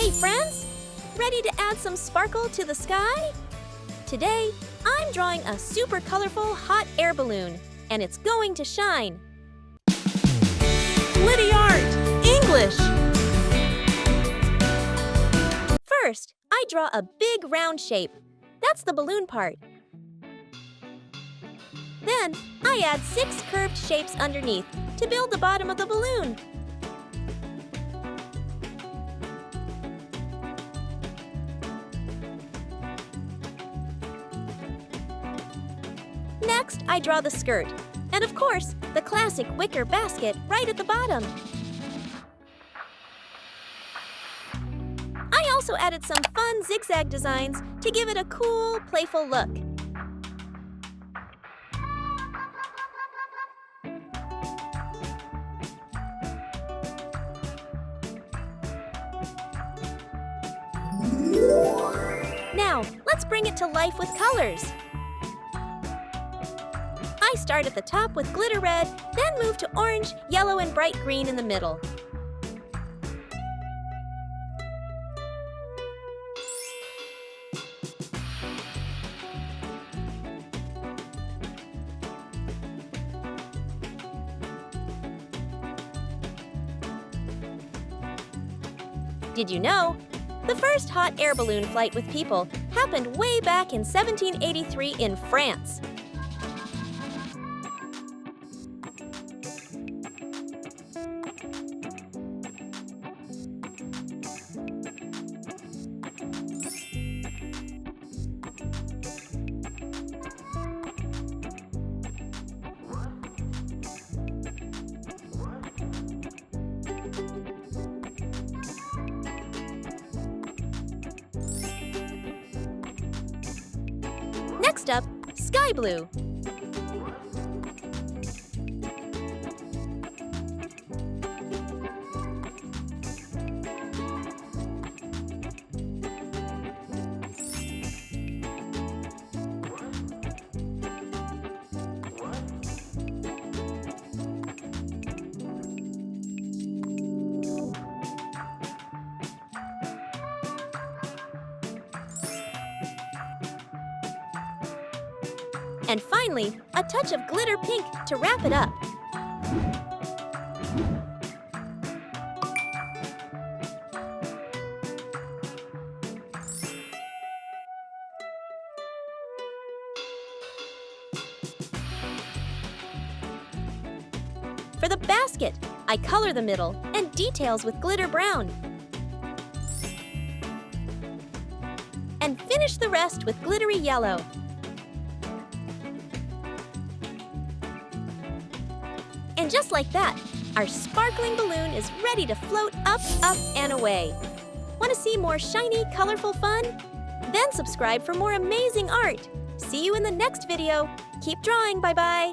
Hey friends! Ready to add some sparkle to the sky? Today, I'm drawing a super colorful hot air balloon, and it's going to shine. Glittyartenglish! First, I draw a big round shape. That's the balloon part. Then, I add 6 curved shapes underneath to build the bottom of the balloon. Next, I draw the skirt, and of course, the classic wicker basket right at the bottom. I also added some fun zigzag designs to give it a cool, playful look. Now, let's bring it to life with colors. I start at the top with glitter red, then move to orange, yellow, and bright green in the middle. Did you know? The first hot air balloon flight with people happened way back in 1783 in France. Next up, sky blue. And finally, a touch of glitter pink to wrap it up. For the basket, I color the middle and details with glitter brown. And finish the rest with glittery yellow. And just like that, our sparkling balloon is ready to float up, up, and away. Want to see more shiny, colorful fun? Then subscribe for more amazing art. See you in the next video. Keep drawing, bye-bye.